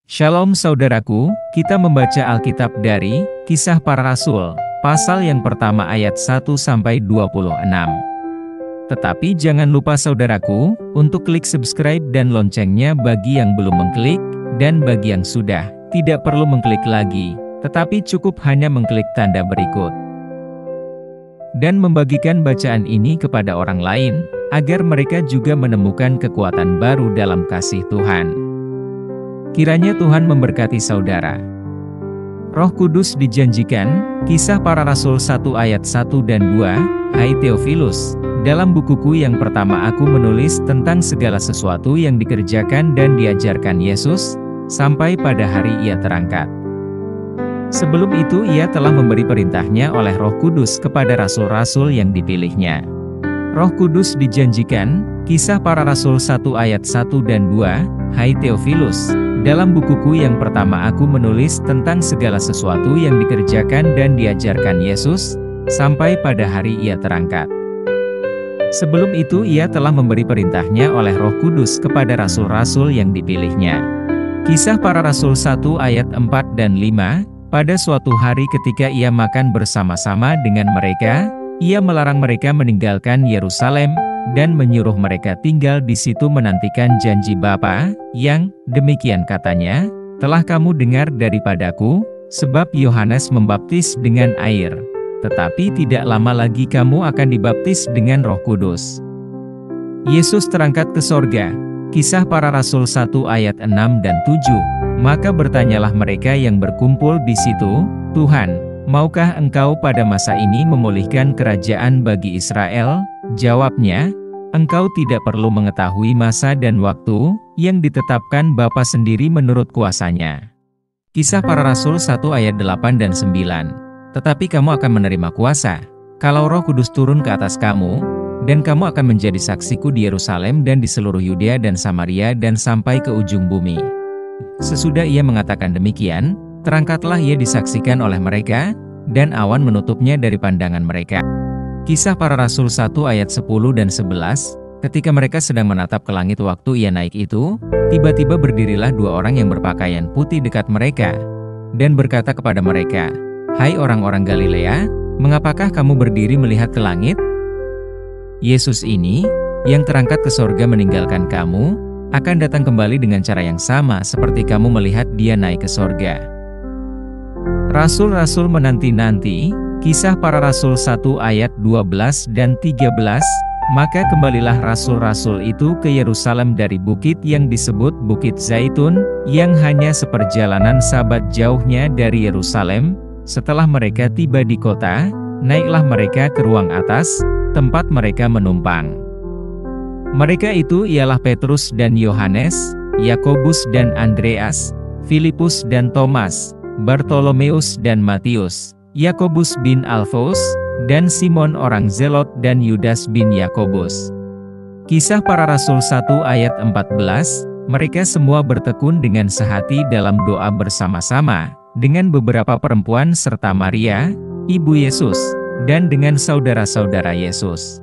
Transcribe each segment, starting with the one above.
Shalom saudaraku, kita membaca Alkitab dari Kisah Para Rasul, pasal yang pertama ayat 1-26. Tetapi jangan lupa saudaraku, untuk klik subscribe dan loncengnya bagi yang belum mengklik, dan bagi yang sudah, tidak perlu mengklik lagi, tetapi cukup hanya mengklik tanda berikut. Dan membagikan bacaan ini kepada orang lain, agar mereka juga menemukan kekuatan baru dalam kasih Tuhan. Kiranya Tuhan memberkati saudara. Roh Kudus dijanjikan, Kisah Para Rasul 1 ayat 1 dan 2, Hai Theophilus, dalam bukuku yang pertama aku menulis tentang segala sesuatu yang dikerjakan dan diajarkan Yesus, sampai pada hari ia terangkat. Sebelum itu ia telah memberi perintahnya oleh Roh Kudus kepada rasul-rasul yang dipilihnya. Roh Kudus dijanjikan, Kisah Para Rasul 1 ayat 1 dan 2, Hai Theophilus, dalam bukuku yang pertama aku menulis tentang segala sesuatu yang dikerjakan dan diajarkan Yesus, sampai pada hari ia terangkat. Sebelum itu ia telah memberi perintahnya oleh Roh Kudus kepada rasul-rasul yang dipilihnya. Kisah Para Rasul 1 ayat 4 dan 5, pada suatu hari ketika ia makan bersama-sama dengan mereka, ia melarang mereka meninggalkan Yerusalem, dan menyuruh mereka tinggal di situ menantikan janji Bapa, yang, demikian katanya, telah kamu dengar daripadaku, sebab Yohanes membaptis dengan air. Tetapi tidak lama lagi kamu akan dibaptis dengan Roh Kudus. Yesus terangkat ke sorga. Kisah Para Rasul 1 ayat 6 dan 7. Maka bertanyalah mereka yang berkumpul di situ, Tuhan, maukah engkau pada masa ini memulihkan kerajaan bagi Israel? Jawabnya, engkau tidak perlu mengetahui masa dan waktu, yang ditetapkan Bapa sendiri menurut kuasanya. Kisah Para Rasul 1 ayat 8 dan 9. Tetapi kamu akan menerima kuasa, kalau Roh Kudus turun ke atas kamu, dan kamu akan menjadi saksiku di Yerusalem dan di seluruh Yudea dan Samaria dan sampai ke ujung bumi. Sesudah ia mengatakan demikian, terangkatlah ia disaksikan oleh mereka, dan awan menutupnya dari pandangan mereka. Kisah Para Rasul 1 ayat 10 dan 11, ketika mereka sedang menatap ke langit waktu ia naik itu, tiba-tiba berdirilah dua orang yang berpakaian putih dekat mereka, dan berkata kepada mereka, Hai orang-orang Galilea, mengapakah kamu berdiri melihat ke langit? Yesus ini, yang terangkat ke sorga meninggalkan kamu, akan datang kembali dengan cara yang sama seperti kamu melihat dia naik ke sorga. Rasul-rasul menanti-nanti, Kisah Para Rasul 1 ayat 12 dan 13, maka kembalilah rasul-rasul itu ke Yerusalem dari bukit yang disebut Bukit Zaitun, yang hanya seperjalanan sabat jauhnya dari Yerusalem. Setelah mereka tiba di kota, naiklah mereka ke ruang atas, tempat mereka menumpang. Mereka itu ialah Petrus dan Yohanes, Yakobus dan Andreas, Filipus dan Thomas, Bartolomeus dan Matius, Yakobus bin Alfeus, dan Simon orang Zelot dan Yudas bin Yakobus. Kisah Para Rasul 1 ayat 14, mereka semua bertekun dengan sehati dalam doa bersama-sama, dengan beberapa perempuan serta Maria, ibu Yesus, dan dengan saudara-saudara Yesus.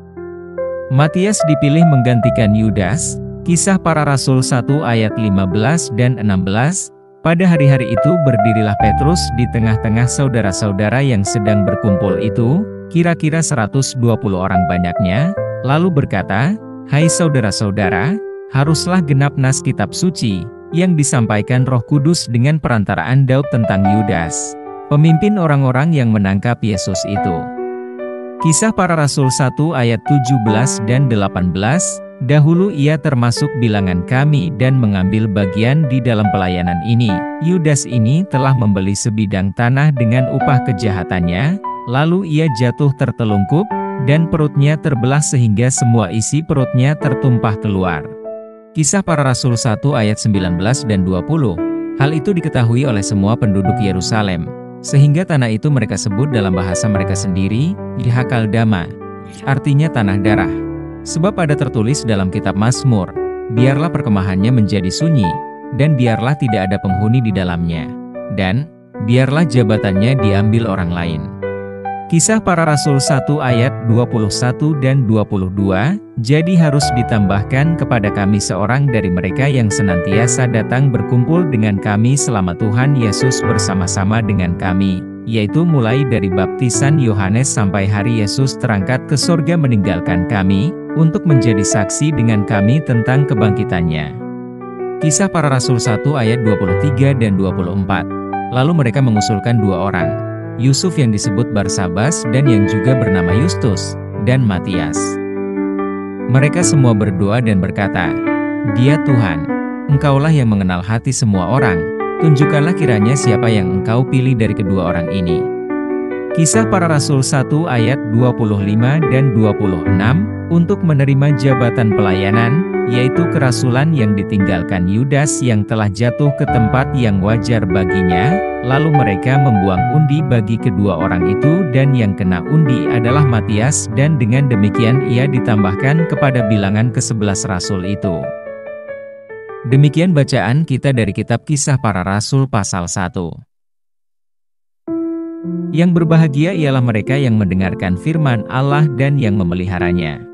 Matias dipilih menggantikan Yudas. Kisah Para Rasul 1 ayat 15 dan 16, pada hari-hari itu berdirilah Petrus di tengah-tengah saudara-saudara yang sedang berkumpul itu, kira-kira 120 orang banyaknya, lalu berkata, Hai saudara-saudara, haruslah genap nas kitab suci, yang disampaikan Roh Kudus dengan perantaraan Daud tentang Yudas, pemimpin orang-orang yang menangkap Yesus itu. Kisah Para Rasul 1 ayat 17 dan 18, dahulu ia termasuk bilangan kami dan mengambil bagian di dalam pelayanan ini. Yudas ini telah membeli sebidang tanah dengan upah kejahatannya, lalu ia jatuh tertelungkup, dan perutnya terbelah sehingga semua isi perutnya tertumpah keluar. Kisah Para Rasul 1 ayat 19 dan 20. Hal itu diketahui oleh semua penduduk Yerusalem, sehingga tanah itu mereka sebut dalam bahasa mereka sendiri, Yahakaldama, artinya tanah darah. Sebab ada tertulis dalam kitab Mazmur, biarlah perkemahannya menjadi sunyi, dan biarlah tidak ada penghuni di dalamnya, dan biarlah jabatannya diambil orang lain. Kisah Para Rasul 1 ayat 21 dan 22, jadi harus ditambahkan kepada kami seorang dari mereka yang senantiasa datang berkumpul dengan kami selama Tuhan Yesus bersama-sama dengan kami, yaitu mulai dari baptisan Yohanes sampai hari Yesus terangkat ke surga meninggalkan kami, untuk menjadi saksi dengan kami tentang kebangkitannya. Kisah Para Rasul 1 ayat 23 dan 24. Lalu mereka mengusulkan dua orang, Yusuf yang disebut Barsabas dan yang juga bernama Yustus, dan Matias. Mereka semua berdoa dan berkata, "Dia Tuhan, Engkaulah yang mengenal hati semua orang, tunjukkanlah kiranya siapa yang Engkau pilih dari kedua orang ini." Kisah Para Rasul 1 ayat 25 dan 26, untuk menerima jabatan pelayanan, yaitu kerasulan yang ditinggalkan Yudas yang telah jatuh ke tempat yang wajar baginya, lalu mereka membuang undi bagi kedua orang itu dan yang kena undi adalah Matias dan dengan demikian ia ditambahkan kepada bilangan ke-11 rasul itu. Demikian bacaan kita dari kitab Kisah Para Rasul pasal 1. Yang berbahagia ialah mereka yang mendengarkan firman Allah dan yang memeliharanya.